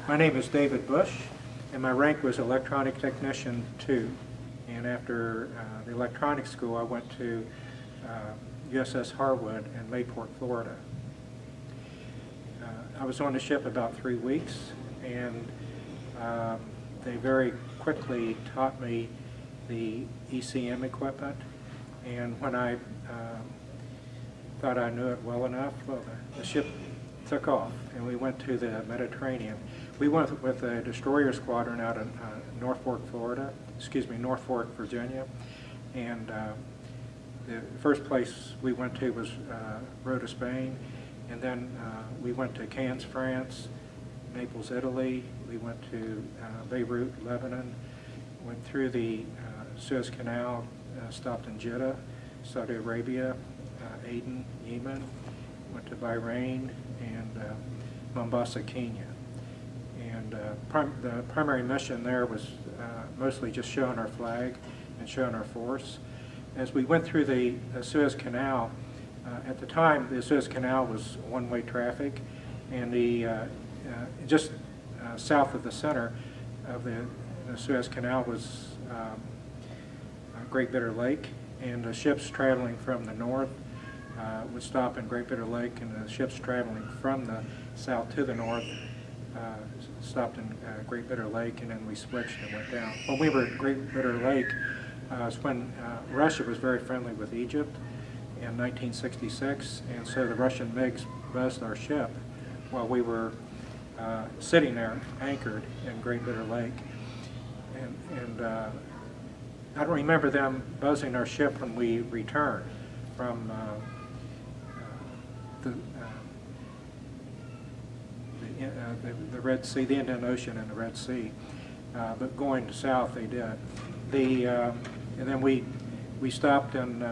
My name is David Bush, and my rank was Electronic Technician 2. And after the electronics school, I went to USS Harwood in Mayport, Florida. I was on the ship about 3 weeks, and they very quickly taught me the ECM equipment. And when I thought I knew it well enough, well, the ship took off, and we went to the Mediterranean. We went with a destroyer squadron out in North Fork, Virginia, and the first place we went to was Rota, Spain, and then we went to Cannes, France, Naples, Italy. We went to Beirut, Lebanon, went through the Suez Canal, stopped in Jeddah, Saudi Arabia, Aden, Yemen, went to Bahrain, and Mombasa, Kenya. And the primary mission there was mostly just showing our flag and showing our force. As we went through the Suez Canal, at the time the Suez Canal was one-way traffic, and just south of the center of the Suez Canal was Great Bitter Lake, and the ships traveling from the north would stop in Great Bitter Lake, and the ships traveling from the south to the north stopped in Great Bitter Lake, and then we switched and went down. When we were at Great Bitter Lake, was when Russia was very friendly with Egypt in 1966, and so the Russian MiGs buzzed our ship while we were sitting there anchored in Great Bitter Lake. And I don't remember them buzzing our ship when we returned from the Red Sea, the Indian Ocean and the Red Sea, but going south they did. And then we stopped in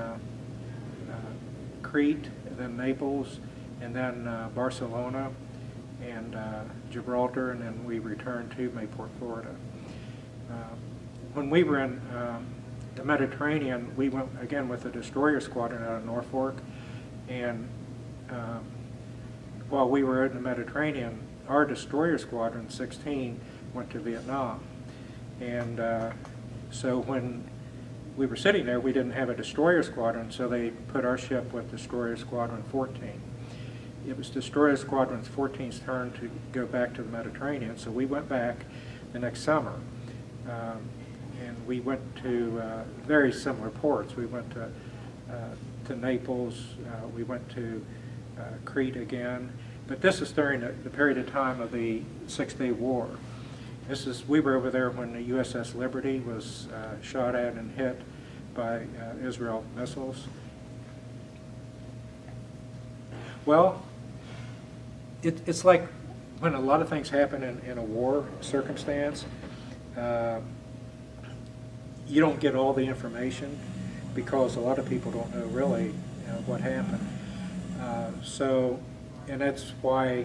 Crete, and then Naples, and then Barcelona, and Gibraltar, and then we returned to Mayport, Florida. When we were in the Mediterranean, we went again with the destroyer squadron out of Norfolk, and while we were in the Mediterranean, our destroyer squadron 16 went to Vietnam. And so when we were sitting there, we didn't have a destroyer squadron, so they put our ship with destroyer squadron 14. It was destroyer squadron 14's turn to go back to the Mediterranean, so we went back the next summer. And we went to very similar ports. We went to Naples, we went to Crete again, but this is during the period of time of the Six-Day War. We were over there when the USS Liberty was shot at and hit by Israel missiles. Well, it's like when a lot of things happen in a war circumstance, you don't get all the information because a lot of people don't know really what happened. And that's why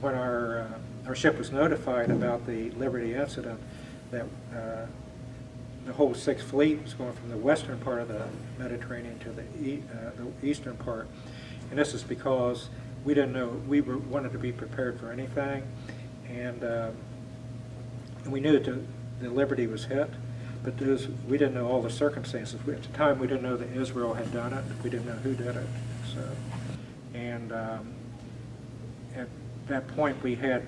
when our ship was notified about the Liberty incident, that the whole Sixth Fleet was going from the western part of the Mediterranean to the eastern part. And this is because we didn't know, wanted to be prepared for anything, and we knew that the Liberty was hit, but we didn't know all the circumstances. At the time, we didn't know that Israel had done it. We didn't know who did it. And at that point, we had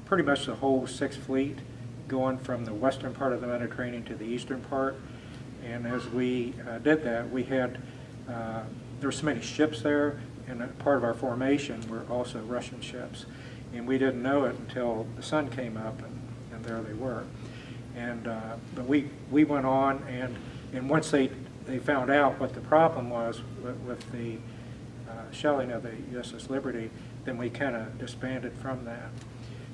pretty much the whole Sixth Fleet going from the western part of the Mediterranean to the eastern part. And as we did that, we had there were so many ships there, and part of our formation were also Russian ships. And we didn't know it until the sun came up, and there they were. And but we went on, and once they found out what the problem was with the shelling of the USS Liberty, then we kind of disbanded from that.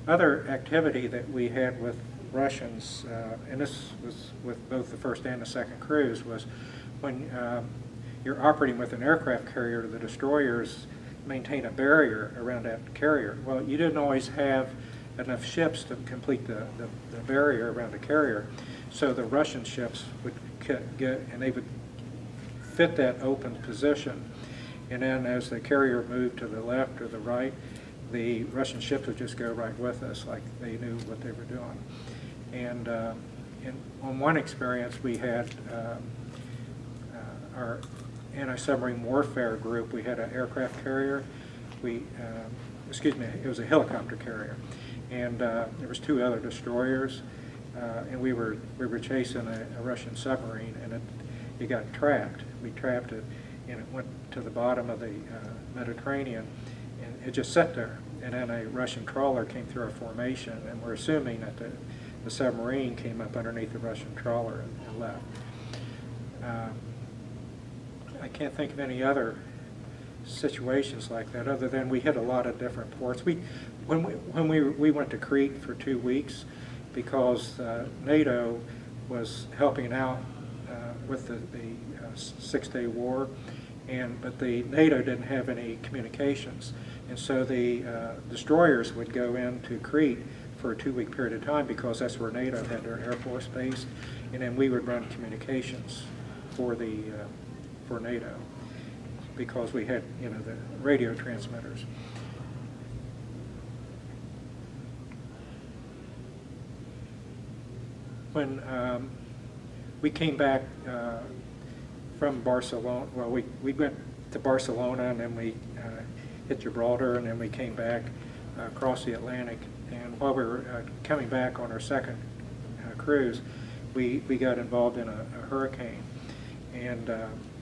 Other activity that we had with Russians, and this was with both the first and the second cruise, was when you're operating with an aircraft carrier, the destroyers maintain a barrier around that carrier. Well, you didn't always have enough ships to complete the barrier around the carrier, so the Russian ships would get, and they would fit that open position. And then as the carrier moved to the left or the right, the Russian ships would just go right with us, like they knew what they were doing. And on one experience, we had our anti-submarine warfare group. We had an aircraft carrier. It was a helicopter carrier, and there was 2 other destroyers, and we were chasing a Russian submarine, and it got trapped. We trapped it, and it went to the bottom of the Mediterranean, and it just sat there. And then a Russian trawler came through our formation, and we're assuming that the submarine came up underneath the Russian trawler and left. I can't think of any other situations like that, other than we hit a lot of different ports. When we went to Crete for 2 weeks, because NATO was helping out with the 6-day war, but the NATO didn't have any communications, and so the destroyers would go into Crete for a 2-week period of time, because that's where NATO had their Air Force base, and then we would run communications for NATO, because we had, the radio transmitters. When we came back from Barcelona, well, we went to Barcelona, and then we hit Gibraltar, and then we came back across the Atlantic. And while we were coming back on our second cruise, we got involved in a hurricane, and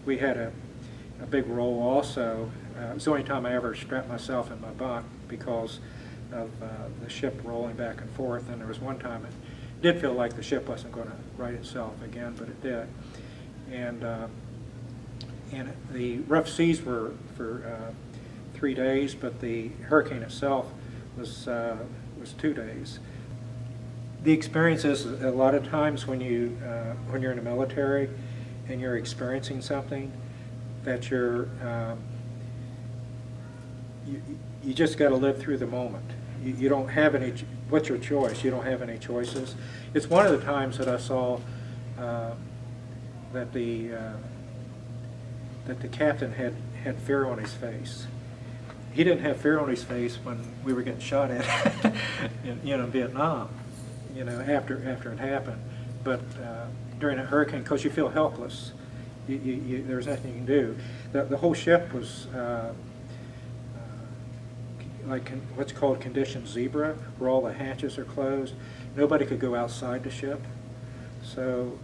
we had a big roll also. It was the only time I ever strapped myself in my bunk because of the ship rolling back and forth. And there was one time it did feel like the ship wasn't going to right itself again, but it did. And the rough seas were for 3 days, but the hurricane itself was 2 days. The experience is, a lot of times when you're in the military and you're experiencing something, that you just got to live through the moment. You don't have any. What's your choice? You don't have any choices. It's one of the times that I saw that the captain had fear on his face. He didn't have fear on his face when we were getting shot at in Vietnam, after it happened. But during a hurricane, because you feel helpless, there's nothing you can do. The whole ship was like what's called condition zebra, where all the hatches are closed. Nobody could go outside the ship, so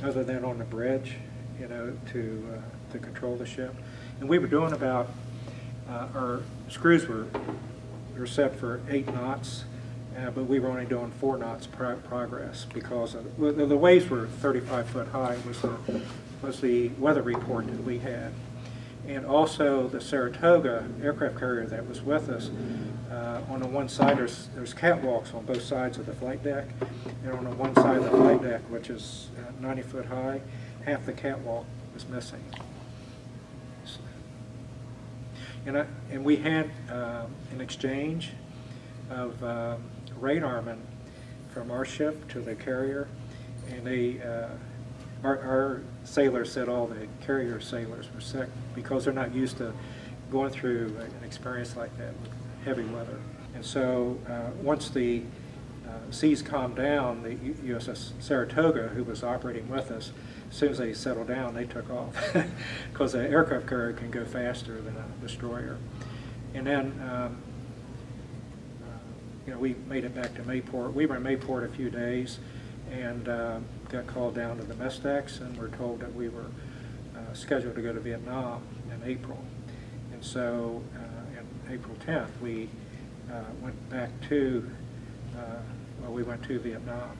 other than on the bridge, to control the ship. And we were doing about our screws were set for 8 knots, but we were only doing 4 knots progress, because the waves were 35 foot high was the weather report that we had. And also the Saratoga aircraft carrier that was with us, on the one side there's catwalks on both sides of the flight deck, and on the one side of the flight deck, which is 90 foot high, half the catwalk was missing. And we had an exchange of radarmen from our ship to the carrier, and our sailors said all the carrier sailors were sick because they're not used to going through an experience like that with heavy weather. And so once the seas calmed down, the USS Saratoga, who was operating with us, as soon as they settled down, they took off, because an aircraft carrier can go faster than a destroyer. And then we made it back to Mayport. We were in Mayport a few days, and got called down to the mess decks, and were told that we were scheduled to go to Vietnam in April. And so on April 10th, we went back to, we went to Vietnam.